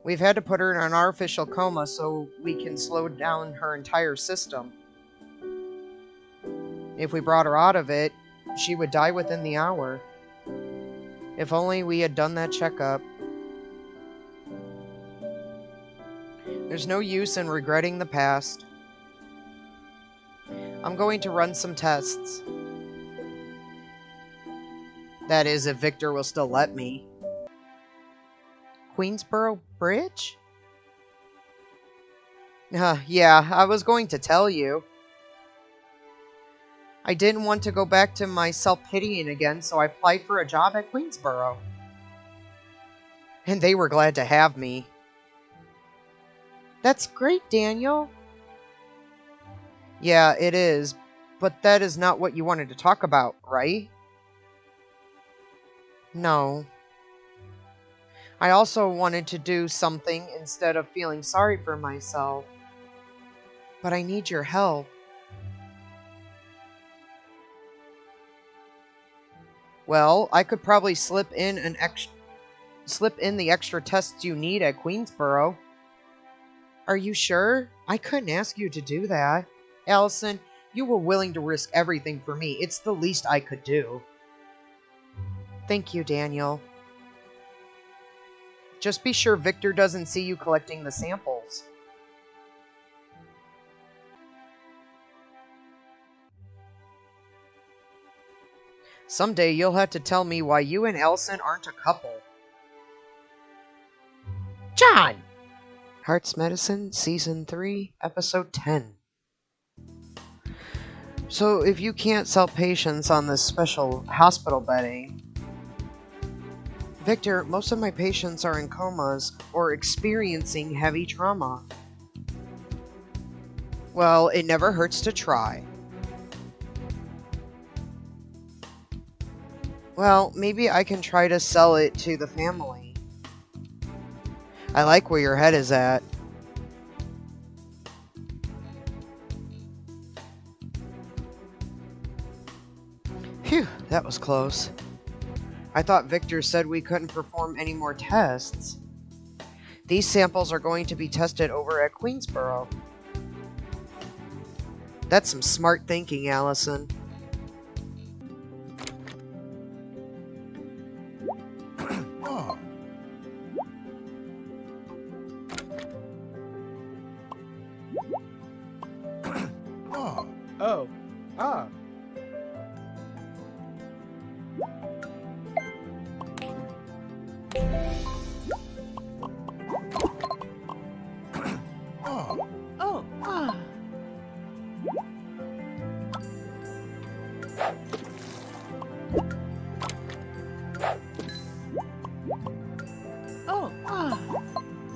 We've had to put her in an artificial coma so we can slow down her entire system. If we brought her out of it, she would die within the hour. If only we had done that checkup. There's no use in regretting the past. I'm going to run some tests. That is, if Victor will still let me. Queensboro Bridge? Yeah, I was going to tell you. I didn't want to go back to my self-pitying again, so I applied for a job at Queensboro. And they were glad to have me. That's great, Daniel. Yeah, it is. But that is not what you wanted to talk about, right? No. I also wanted to do something instead of feeling sorry for myself. But I need your help. Well, I could probably slip in the extra tests you need at Queensboro. Are you sure? I couldn't ask you to do that. Allison, you were willing to risk everything for me. It's the least I could do. Thank you, Daniel. Just be sure Victor doesn't see you collecting the samples. Someday you'll have to tell me why you and Allison aren't a couple. John! Heart's Medicine, Season 3, Episode 10. So, if you can't sell patients on this special hospital bedding... Victor, most of my patients are in comas or experiencing heavy trauma. Well, it never hurts to try. Well, maybe I can try to sell it to the family. I like where your head is at. Phew, that was close. I thought Victor said we couldn't perform any more tests. These samples are going to be tested over at Queensboro. That's some smart thinking, Allison. Oh. Ah. Oh. Ah. Oh. Ah. Oh. Ah. Oh.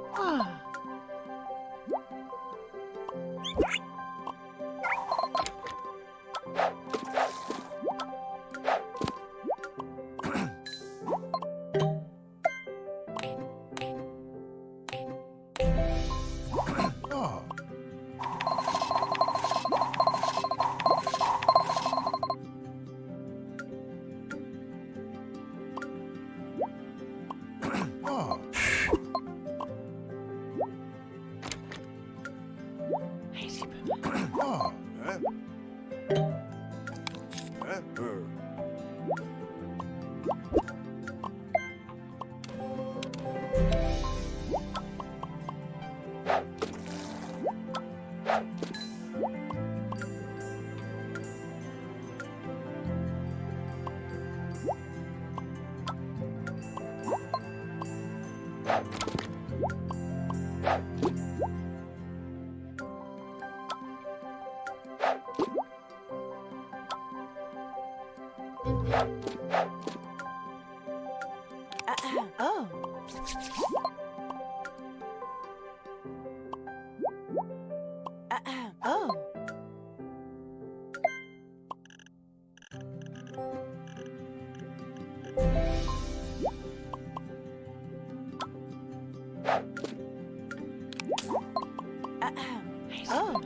Ah. Oh. Oh. Oh.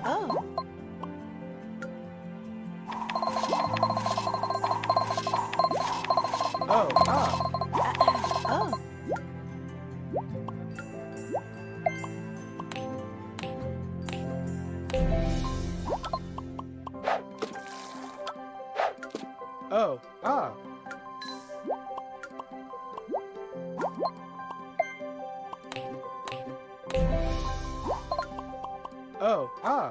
Oh. Oh. Oh. Oh. Oh. Oh.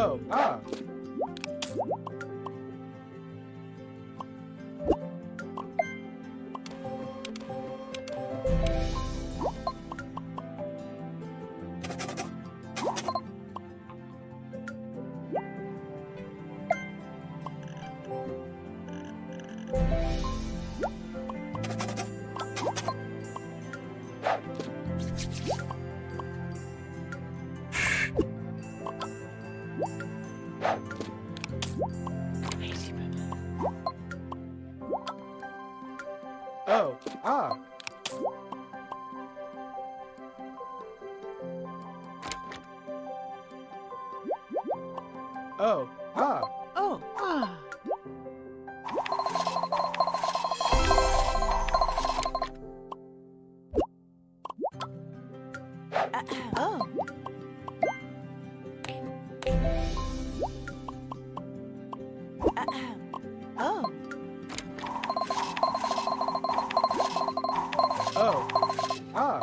Oh. Oh. Oh. Oh. Oh. Oh. Oh. Oh. Oh. Oh. Oh. Ah.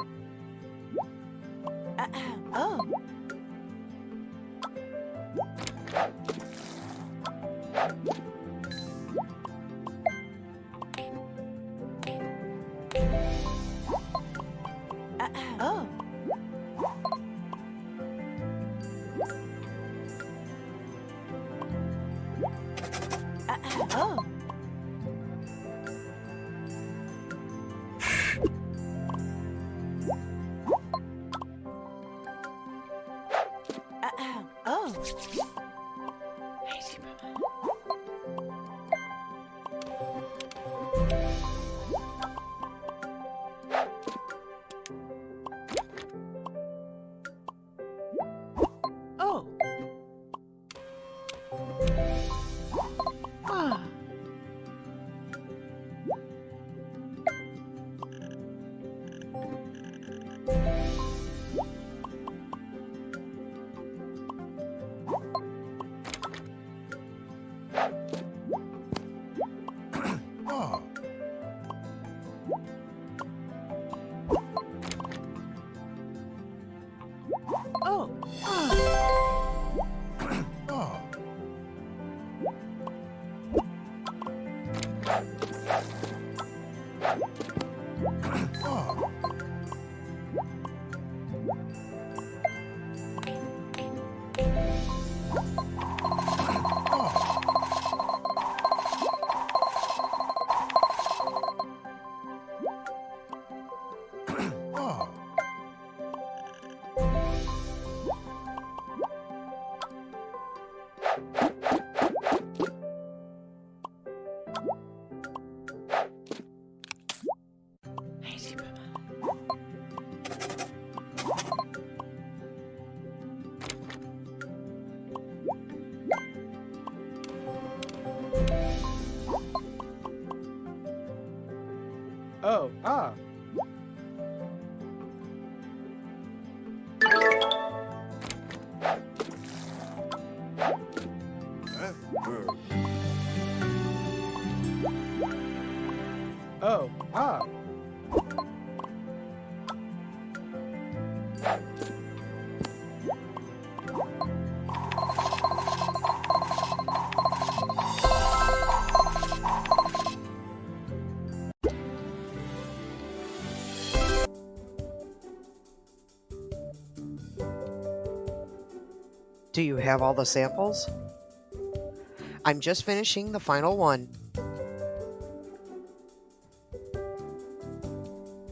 Oh. Oh. Oh. Oh. Oh. Oh. Oh. Do you have all the samples? I'm just finishing the final one.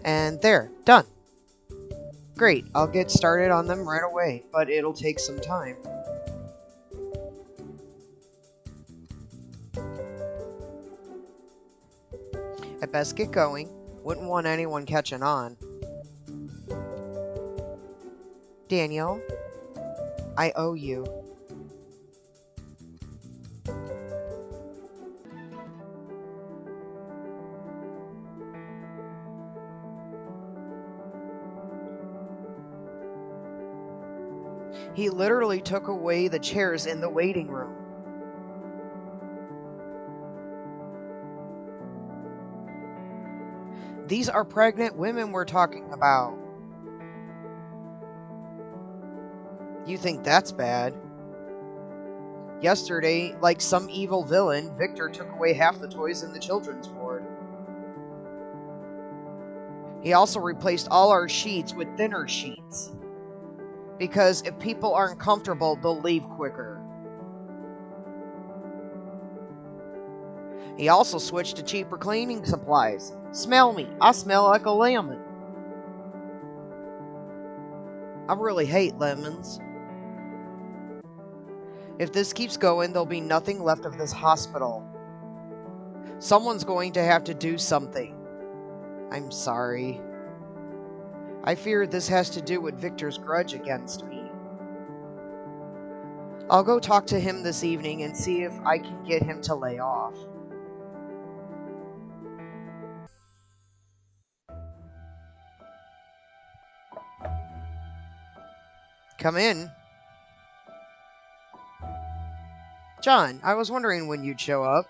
And there, done. Great. Great, I'll get started on them right away, but it'll take some time. I best get going. Wouldn't want anyone catching on. Daniel, I owe you. He literally took away the chairs in the waiting room. These are pregnant women we're talking about. You think that's bad? Yesterday, like some evil villain, Victor took away half the toys in the children's ward. He also replaced all our sheets with thinner sheets. Because if people aren't comfortable, they'll leave quicker. He also switched to cheaper cleaning supplies. Smell me. I smell like a lemon. I really hate lemons. If this keeps going, there'll be nothing left of this hospital. Someone's going to have to do something. I'm sorry. I fear this has to do with Victor's grudge against me. I'll go talk to him this evening and see if I can get him to lay off. Come in. John, I was wondering when you'd show up.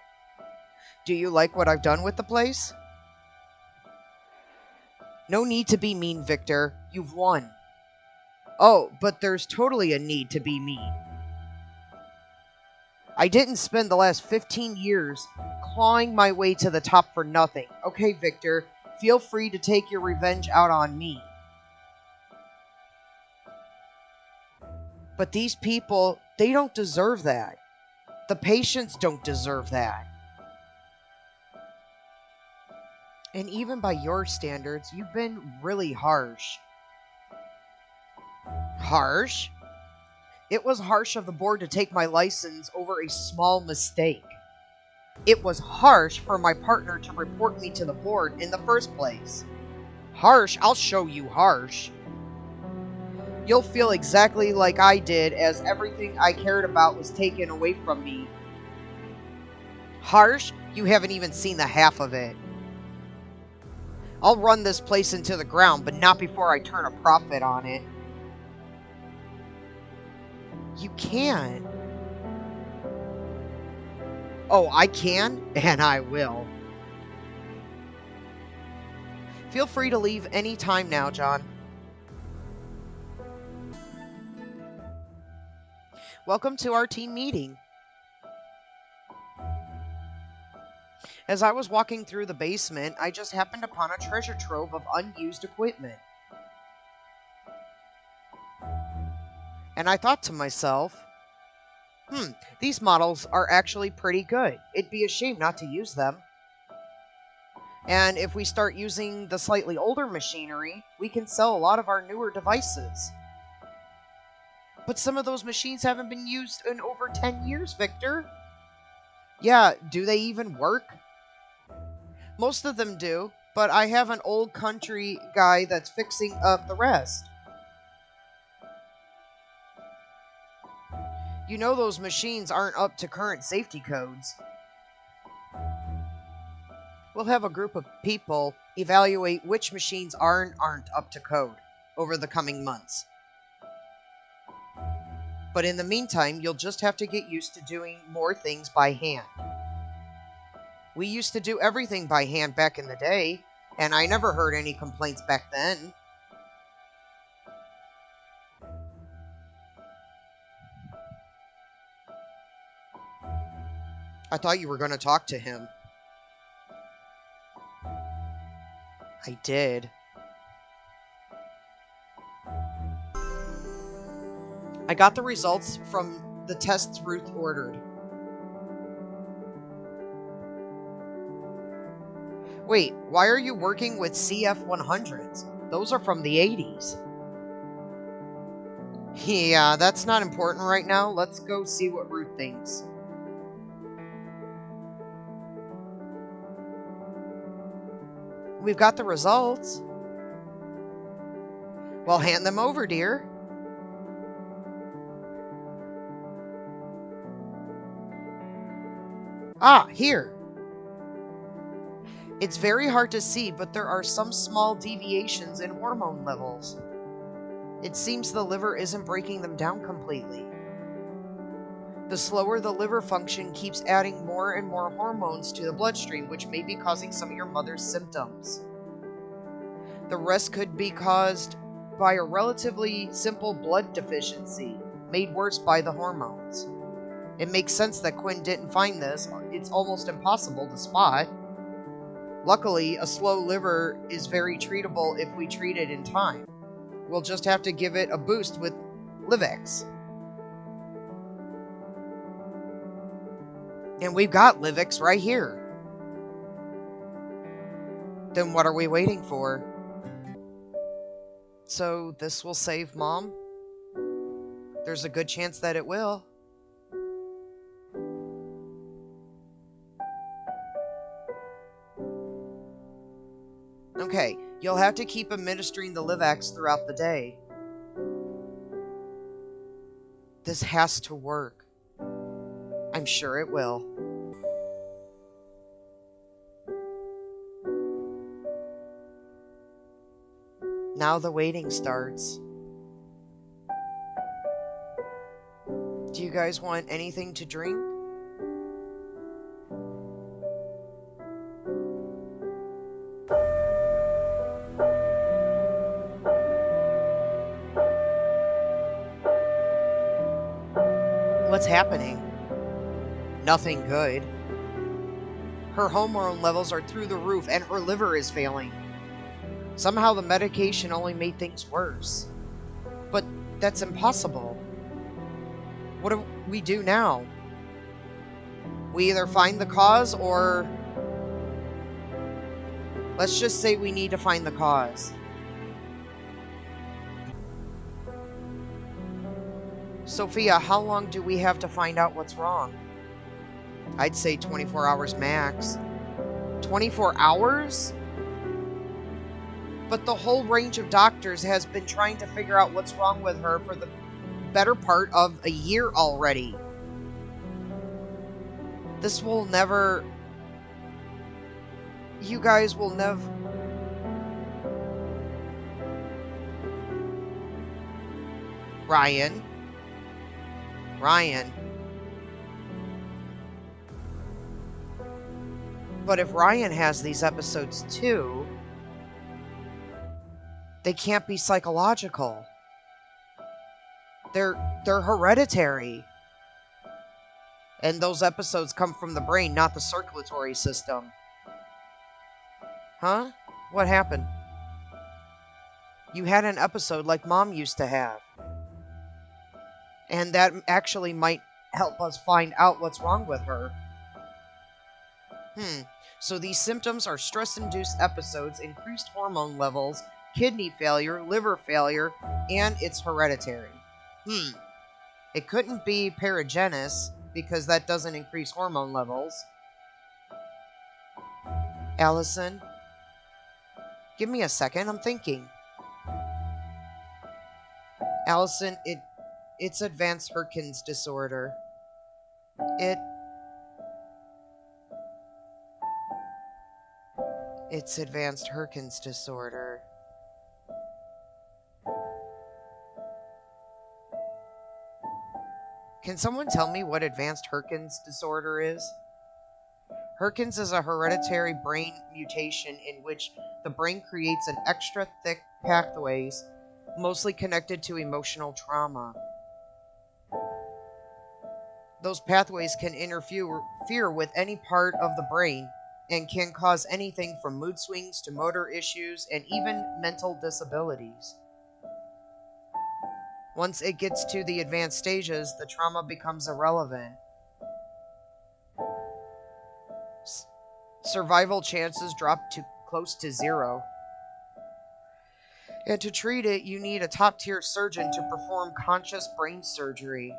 Do you like what I've done with the place? No need to be mean, Victor. You've won. Oh, but there's totally a need to be mean. I didn't spend the last 15 years clawing my way to the top for nothing. Okay, Victor, feel free to take your revenge out on me. But these people, they don't deserve that. The patients don't deserve that. And even by your standards, you've been really harsh. Harsh? It was harsh of the board to take my license over a small mistake. It was harsh for my partner to report me to the board in the first place. Harsh? I'll show you harsh. You'll feel exactly like I did, as everything I cared about was taken away from me. Harsh? You haven't even seen the half of it. I'll run this place into the ground, but not before I turn a profit on it. You can. Oh, I can? And I will. Feel free to leave any time now, John. Welcome to our team meeting. As I was walking through the basement, I just happened upon a treasure trove of unused equipment. And I thought to myself, these models are actually pretty good. It'd be a shame not to use them. And if we start using the slightly older machinery, we can sell a lot of our newer devices. But some of those machines haven't been used in over 10 years, Victor. Yeah, do they even work? Most of them do, but I have an old country guy that's fixing up the rest. You know those machines aren't up to current safety codes. We'll have a group of people evaluate which machines aren't up to code over the coming months. But in the meantime, you'll just have to get used to doing more things by hand. We used to do everything by hand back in the day, and I never heard any complaints back then. I thought you were going to talk to him. I did. I got the results from the tests Ruth ordered. Wait, why are you working with CF100s? Those are from the 80s. Yeah, that's not important right now. Let's go see what Ruth thinks. We've got the results. Well, hand them over, dear. Ah, here. It's very hard to see, but there are some small deviations in hormone levels. It seems the liver isn't breaking them down completely. The slower the liver function keeps adding more and more hormones to the bloodstream, which may be causing some of your mother's symptoms. The rest could be caused by a relatively simple blood deficiency, made worse by the hormones. It makes sense that Quinn didn't find this. It's almost impossible to spot. Luckily, a slow liver is very treatable if we treat it in time. We'll just have to give it a boost with Livex. And we've got Livex right here. Then what are we waiting for? So this will save Mom? There's a good chance that it will. Okay, you'll have to keep administering the Livex throughout the day. This has to work. I'm sure it will. Now the waiting starts. Do you guys want anything to drink? What's happening? Nothing good. Her hormone levels are through the roof and her liver is failing. Somehow the medication only made things worse. But that's impossible. What do we do now? We either find the cause or... Let's just say we need to find the cause. Sophia, how long do we have to find out what's wrong? I'd say 24 hours max. 24 hours? But the whole range of doctors has been trying to figure out what's wrong with her for the better part of a year already. This will never... You guys will never... Ryan. But if Ryan has these episodes too, they can't be psychological. They're hereditary. And those episodes come from the brain, not the circulatory system. Huh? What happened? You had an episode like Mom used to have. And that actually might help us find out what's wrong with her. So these symptoms are stress-induced episodes, increased hormone levels, kidney failure, liver failure, and it's hereditary. It couldn't be paragenous, because that doesn't increase hormone levels. Allison? Give me a second, I'm thinking. Allison, it's advanced Hurkins disorder. It's advanced Hurkins disorder. Can someone tell me what advanced Hurkins disorder is? Hurkins is a hereditary brain mutation in which the brain creates an extra thick pathways, mostly connected to emotional trauma. Those pathways can interfere with any part of the brain and can cause anything from mood swings to motor issues and even mental disabilities. Once it gets to the advanced stages, the trauma becomes irrelevant. Survival chances drop to close to zero. And to treat it, you need a top-tier surgeon to perform conscious brain surgery.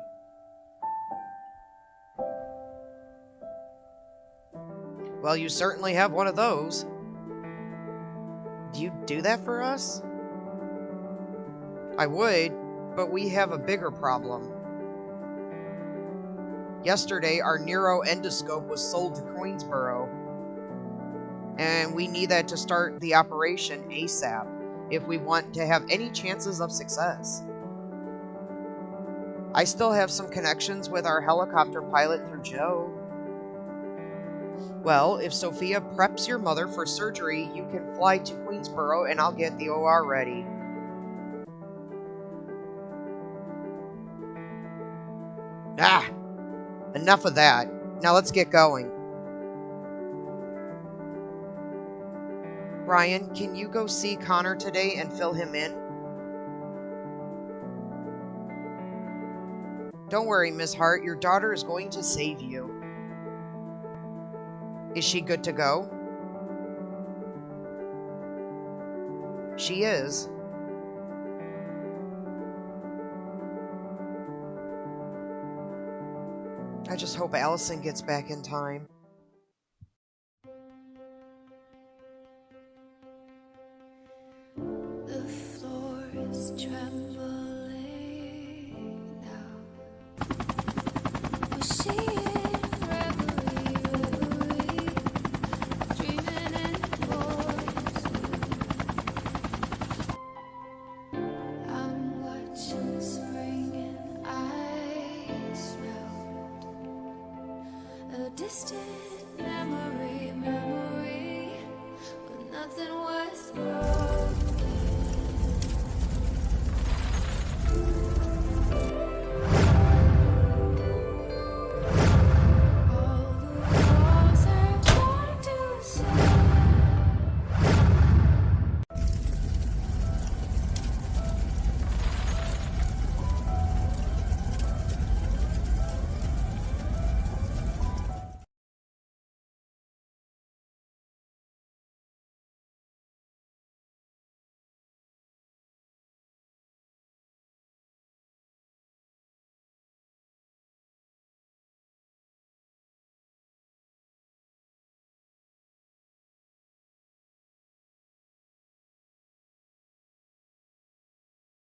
Well, you certainly have one of those. Do you do that for us? I would, but we have a bigger problem. Yesterday, our neuroendoscope was sold to Queensboro, and we need that to start the operation ASAP if we want to have any chances of success. I still have some connections with our helicopter pilot through Joe. Well, if Sophia preps your mother for surgery, you can fly to Queensboro and I'll get the OR ready. Ah! Enough of that. Now let's get going. Brian, can you go see Connor today and fill him in? Don't worry, Miss Hart. Your daughter is going to save you. Is she good to go? She is. I just hope Allison gets back in time. The floor is trembling now. Was she in reverie, dreaming in voice? I'm watching spring and ice melt. A distant